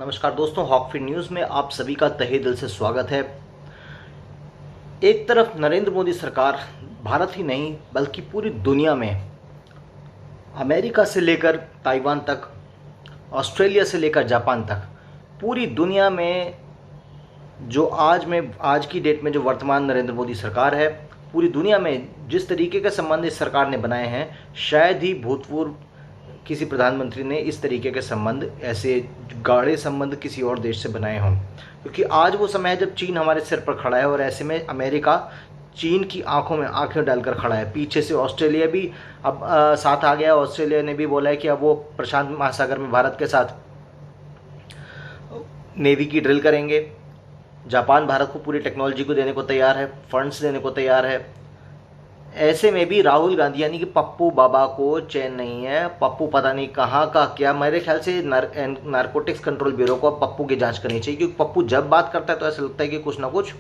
नमस्कार दोस्तों, हॉकफिट न्यूज़ में आप सभी का तहे दिल से स्वागत है। एक तरफ नरेंद्र मोदी सरकार भारत ही नहीं बल्कि पूरी दुनिया में अमेरिका से लेकर ताइवान तक, ऑस्ट्रेलिया से लेकर जापान तक, पूरी दुनिया में जो आज की डेट में जो वर्तमान नरेंद्र मोदी सरकार है, पूरी दुनिया में जिस तरीके के संबंध इस सरकार ने बनाए हैं, शायद ही भूतपूर्व किसी प्रधानमंत्री ने इस तरीके के संबंध, ऐसे गाढ़े संबंध किसी और देश से बनाए हों। क्योंकि आज वो समय है जब चीन हमारे सिर पर खड़ा है और ऐसे में अमेरिका चीन की आंखों में आंखें डालकर खड़ा है। पीछे से ऑस्ट्रेलिया भी अब साथ आ गया। ऑस्ट्रेलिया ने भी बोला है कि अब वो प्रशांत महासागर में भारत के साथ नेवी की ड्रिल करेंगे। जापान भारत को पूरी टेक्नोलॉजी को देने को तैयार है, फंड्स देने को तैयार है। ऐसे में भी राहुल गांधी यानी कि पप्पू बाबा को चैन नहीं है। पप्पू पता नहीं कहाँ का क्या, मेरे ख्याल से नारकोटिक्स कंट्रोल ब्यूरो को अब पप्पू की जांच करनी चाहिए, क्योंकि पप्पू जब बात करता है तो ऐसा लगता है कि कुछ ना कुछ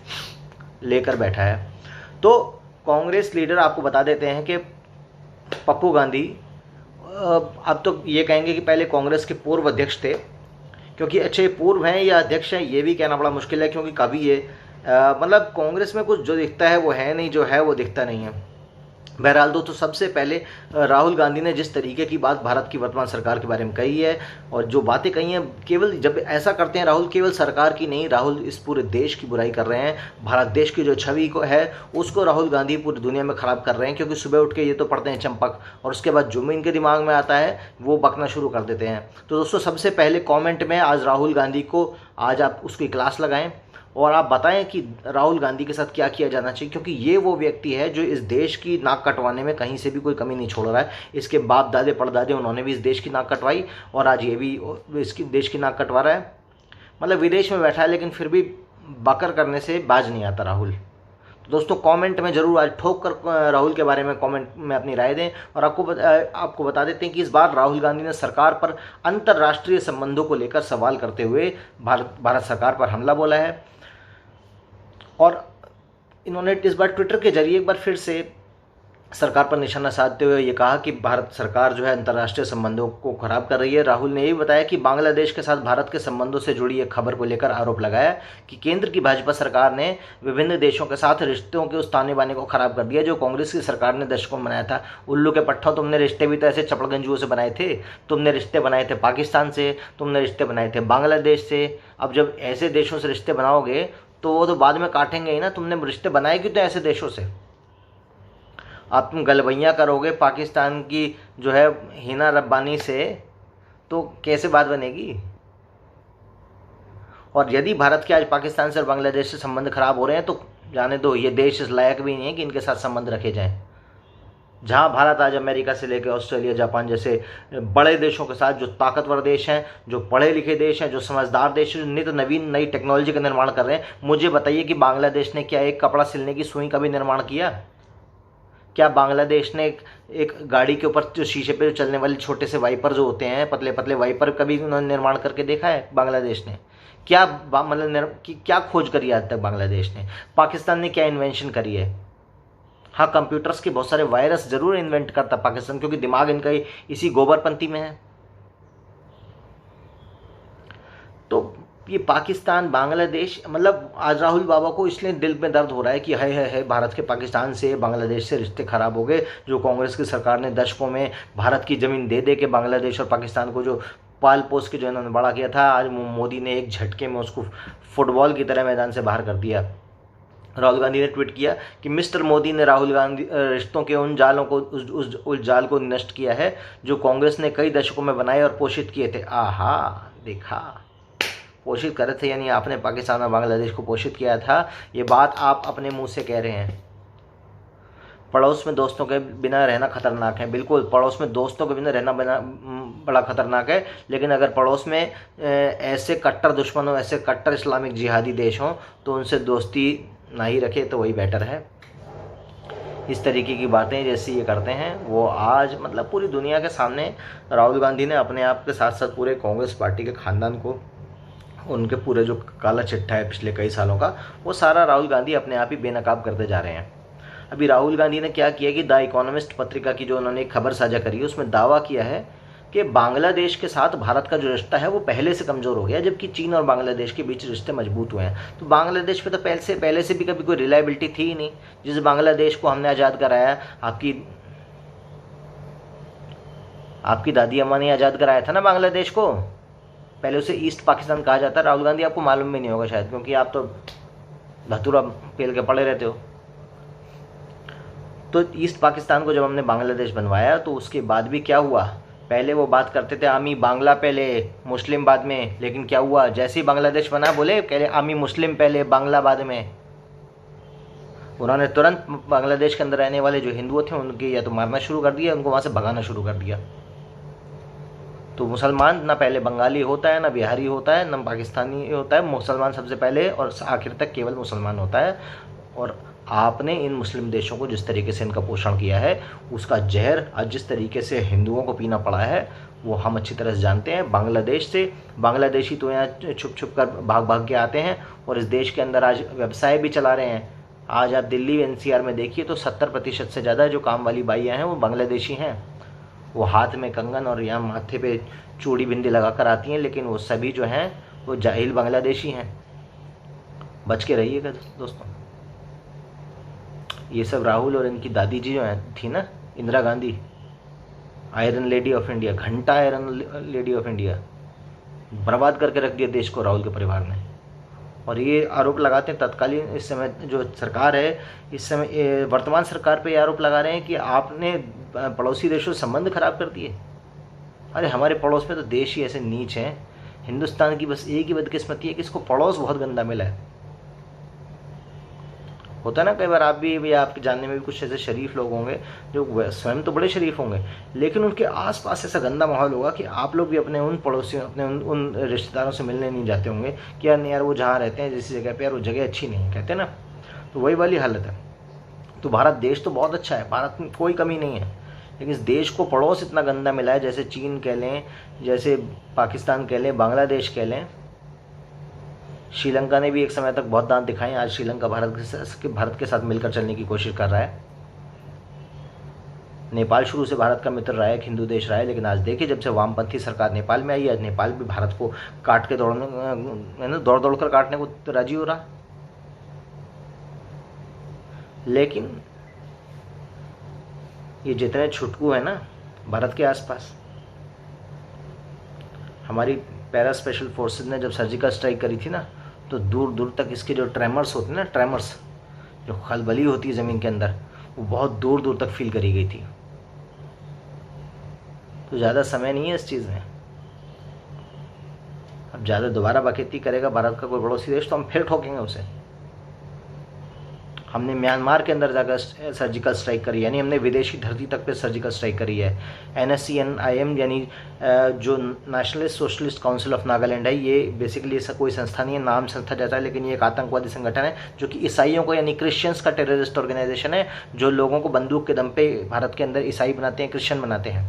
लेकर बैठा है। तो कांग्रेस लीडर आपको बता देते हैं कि पप्पू गांधी अब तो ये कहेंगे कि पहले कांग्रेस के पूर्व अध्यक्ष थे, क्योंकि अच्छे पूर्व हैं या अध्यक्ष हैं ये भी कहना बड़ा मुश्किल है, क्योंकि कभी ये मतलब कांग्रेस में कुछ जो दिखता है वो है नहीं, जो है वो दिखता नहीं है। बहरहाल दोस्तों, सबसे पहले राहुल गांधी ने जिस तरीके की बात भारत की वर्तमान सरकार के बारे में कही है, और जो बातें कही हैं, केवल जब ऐसा करते हैं राहुल, केवल सरकार की नहीं, राहुल इस पूरे देश की बुराई कर रहे हैं। भारत देश की जो छवि को है उसको राहुल गांधी पूरी दुनिया में ख़राब कर रहे हैं, क्योंकि सुबह उठ के ये तो पढ़ते हैं चंपक और उसके बाद जो इनके दिमाग में आता है वो बकना शुरू कर देते हैं। तो दोस्तों, सबसे पहले कॉमेंट में आज राहुल गांधी को आज आप उसकी क्लास लगाएं और आप बताएं कि राहुल गांधी के साथ क्या किया जाना चाहिए, क्योंकि ये वो व्यक्ति है जो इस देश की नाक कटवाने में कहीं से भी कोई कमी नहीं छोड़ रहा है। इसके बाप दादे परदादे उन्होंने भी इस देश की नाक कटवाई और आज ये भी इसकी देश की नाक कटवा रहा है। मतलब विदेश में बैठा है लेकिन फिर भी बकर करने से बाज नहीं आता राहुल। तो दोस्तों, कमेंट में ज़रूर आज ठोक कर राहुल के बारे में कमेंट में अपनी राय दें। और आपको बता देते हैं कि इस बार राहुल गांधी ने सरकार पर अंतर्राष्ट्रीय संबंधों को लेकर सवाल करते हुए भारत सरकार पर हमला बोला है। और इन्होंने इस बार ट्विटर के जरिए एक बार फिर से सरकार पर निशाना साधते हुए ये कहा कि भारत सरकार जो है अंतर्राष्ट्रीय संबंधों को खराब कर रही है। राहुल ने ये भी बताया कि बांग्लादेश के साथ भारत के संबंधों से जुड़ी एक खबर को लेकर आरोप लगाया कि केंद्र की भाजपा सरकार ने विभिन्न देशों के साथ रिश्तों के उस ताने बाने को खराब कर दिया जो कांग्रेस की सरकार ने दशकों में बनाया था। उल्लू के पट्टा, तुमने रिश्ते भी तो ऐसे चपड़गंजुओं से बनाए थे। तुमने रिश्ते बनाए थे पाकिस्तान से, तुमने रिश्ते बनाए थे बांग्लादेश से। अब जब ऐसे देशों से रिश्ते बनाओगे तो वो तो बाद में काटेंगे ही ना। तुमने रिश्ते बनाए क्यों तो ऐसे देशों से? आप तुम गलबैयाँ करोगे पाकिस्तान की जो है हिना रब्बानी से, तो कैसे बात बनेगी? और यदि भारत के आज पाकिस्तान से और बांग्लादेश से संबंध खराब हो रहे हैं तो जाने दो, ये देश इस लायक भी नहीं है कि इनके साथ संबंध रखे जाएं। जहां भारत आज अमेरिका से लेकर ऑस्ट्रेलिया, जापान जैसे बड़े देशों के साथ, जो ताकतवर देश हैं, जो पढ़े लिखे देश हैं, जो समझदार देश हैं, जो नित्य नवीन नई टेक्नोलॉजी का निर्माण कर रहे हैं, मुझे बताइए कि बांग्लादेश ने क्या एक कपड़ा सिलने की सुई का भी निर्माण किया? क्या बांग्लादेश ने एक गाड़ी के ऊपर जो शीशे पे जो चलने वाले छोटे से वाइपर जो होते हैं, पतले पतले वाइपर, कभी उन्होंने निर्माण करके देखा है बांग्लादेश ने? क्या मतलब क्या खोज करी है आज तक बांग्लादेश ने? पाकिस्तान ने क्या इन्वेंशन करी है? हाँ, कंप्यूटर्स के बहुत सारे वायरस जरूर इन्वेंट करता पाकिस्तान, क्योंकि दिमाग इनका इसी गोबरपंथी में है। तो ये पाकिस्तान, बांग्लादेश, मतलब आज राहुल बाबा को इसलिए दिल में दर्द हो रहा है कि है भारत के पाकिस्तान से, बांग्लादेश से रिश्ते खराब हो गए। जो कांग्रेस की सरकार ने दशकों में भारत की ज़मीन दे दे के बांग्लादेश और पाकिस्तान को जो पाल पोस के जो इन्होंने बड़ा किया था, आज मोदी ने एक झटके में उसको फुटबॉल की तरह मैदान से बाहर कर दिया। राहुल गांधी ने ट्वीट किया कि मिस्टर मोदी ने राहुल गांधी रिश्तों के उन जालों को, उस जाल को नष्ट किया है जो कांग्रेस ने कई दशकों में बनाए और पोषित किए थे। आहा, देखा, पोषित करे थे यानी आपने पाकिस्तान और बांग्लादेश को पोषित किया था। ये बात आप अपने मुंह से कह रहे हैं। पड़ोस में दोस्तों के बिना रहना खतरनाक है। बिल्कुल, पड़ोस में दोस्तों के बिना रहना बड़ा खतरनाक है, लेकिन अगर पड़ोस में ऐसे कट्टर दुश्मन हो, ऐसे कट्टर इस्लामिक जिहादी देश हों, तो उनसे दोस्ती ना ही रखे तो वही बेटर है। इस तरीके की बातें जैसे ये करते हैं वो आज मतलब पूरी दुनिया के सामने राहुल गांधी ने अपने आप के साथ साथ पूरे कांग्रेस पार्टी के खानदान को, उनके पूरे जो काला चिट्ठा है पिछले कई सालों का, वो सारा राहुल गांधी अपने आप ही बेनकाब करते जा रहे हैं। अभी राहुल गांधी ने क्या किया कि द इकोनॉमिस्ट पत्रिका की जो उन्होंने एक खबर साझा करी है उसमें दावा किया है कि बांग्लादेश के साथ भारत का जो रिश्ता है वो पहले से कमज़ोर हो गया, जबकि चीन और बांग्लादेश के बीच रिश्ते मजबूत हुए हैं। तो बांग्लादेश पे तो पहले से भी कभी कोई रिलायबिलिटी थी ही नहीं। जिस बांग्लादेश को हमने आज़ाद कराया, आपकी दादी अम्मा ने आज़ाद कराया था ना बांग्लादेश को। पहले उसे ईस्ट पाकिस्तान कहा जाता है। राहुल गांधी, आपको मालूम भी नहीं होगा शायद, क्योंकि आप तो धतूरा पेल के पड़े रहते हो। तो ईस्ट पाकिस्तान को जब हमने बांग्लादेश बनवाया तो उसके बाद भी क्या हुआ, पहले वो बात करते थे आमी बांग्ला पहले मुस्लिम बाद में, लेकिन क्या हुआ, जैसे ही बांग्लादेश बना बोले पहले आमी मुस्लिम पहले बांग्ला बाद में। उन्होंने तुरंत बांग्लादेश के अंदर रहने वाले जो हिंदू थे उनके या तो मारना शुरू कर दिया, उनको वहाँ से भगाना शुरू कर दिया। तो मुसलमान ना पहले बंगाली होता है, ना बिहारी होता है, ना पाकिस्तानी होता है, मुसलमान सबसे पहले और आखिर तक केवल मुसलमान होता है। और आपने इन मुस्लिम देशों को जिस तरीके से इनका पोषण किया है, उसका जहर आज जिस तरीके से हिंदुओं को पीना पड़ा है वो हम अच्छी तरह से जानते हैं। बांग्लादेश से बांग्लादेशी तो यहाँ छुप छुप कर भाग भाग के आते हैं और इस देश के अंदर आज व्यवसाय भी चला रहे हैं। आज आप दिल्ली एनसीआर में देखिए तो 70% से ज़्यादा जो काम वाली बाइयाँ हैं वो बांग्लादेशी हैं। वो हाथ में कंगन और यहाँ माथे पे चूड़ी बिंदी लगा कर आती हैं, लेकिन वो सभी जो हैं वो जाहिल बांग्लादेशी हैं। बच के रहिएगा दोस्तों। ये सब राहुल और इनकी दादी जी जो हैं थी ना, Indira Gandhi, iron lady of India, घंटा आयरन लेडी ऑफ इंडिया, बर्बाद करके रख दिया देश को राहुल के परिवार ने। और ये आरोप लगाते हैं तत्कालीन इस समय जो सरकार है, इस समय वर्तमान सरकार पे ये आरोप लगा रहे हैं कि आपने पड़ोसी देशों से संबंध खराब कर दिए। अरे हमारे पड़ोस में तो देश ही ऐसे नीच हैं। हिंदुस्तान की बस एक ही बदकिस्मती है कि इसको पड़ोस बहुत गंदा मिला है। होता है ना, कई बार आप भी या आपके जानने में भी कुछ ऐसे शरीफ लोग होंगे जो स्वयं तो बड़े शरीफ होंगे, लेकिन उनके आसपास ऐसा गंदा माहौल होगा कि आप लोग भी अपने उन पड़ोसियों, अपने उन रिश्तेदारों से मिलने नहीं जाते होंगे कि यार वो जहाँ रहते हैं जिस जगह पे, यार वो जगह अच्छी नहीं है, कहते हैं ना। तो वही वाली हालत है। तो भारत देश तो बहुत अच्छा है, भारत में कोई कमी नहीं है, लेकिन इस देश को पड़ोस इतना गंदा मिला है, जैसे चीन कह लें, जैसे पाकिस्तान कह लें, बांग्लादेश कह लें। श्रीलंका ने भी एक समय तक बहुत दांत दिखाए। आज श्रीलंका भारत के साथ मिलकर चलने की कोशिश कर रहा है। नेपाल शुरू से भारत का मित्र रहा है, एक हिंदू देश रहा है, लेकिन आज देखिए जब से वामपंथी सरकार नेपाल में आई, आज नेपाल भी भारत को काट के दौड़ कर काटने को राजी हो रहा। लेकिन ये जितने छुटकू है ना भारत के आसपास, हमारी पैरा स्पेशल फोर्सेस ने जब सर्जिकल स्ट्राइक करी थी ना, तो दूर दूर तक इसके जो ट्रेमर्स होते हैं ना, ट्रेमर्स जो खलबली होती है ज़मीन के अंदर, वो बहुत दूर दूर तक फील करी गई थी। तो ज़्यादा समय नहीं है इस चीज़ में। अब ज़्यादा दोबारा बखेती करेगा भारत का कोई पड़ोसी देश तो हम फिर ठोकेंगे उसे। हमने म्यांमार के अंदर जाकर सर्जिकल स्ट्राइक करी, यानी हमने विदेशी धरती तक पे सर्जिकल स्ट्राइक करी है। NSCNIM यानी जो nationalist socialist council of Nagaland है, ये बेसिकली ऐसा कोई संस्था नहीं है, नाम संस्था जैसा है, लेकिन ये एक आतंकवादी संगठन है जो कि ईसाइयों को यानी क्रिश्चियंस का टेररिस्ट ऑर्गेनाइजेशन है, जो लोगों को बंदूक के दम पे भारत के अंदर ईसाई बनाते हैं, क्रिश्चियन बनाते हैं।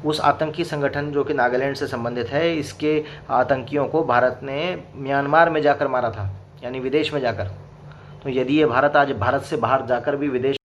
उस आतंकी संगठन जो कि नागालैंड से संबंधित है, इसके आतंकियों को भारत ने म्यांमार में जाकर मारा था, यानी विदेश में जाकर। तो यदि ये भारत आज भारत से बाहर जाकर भी विदेश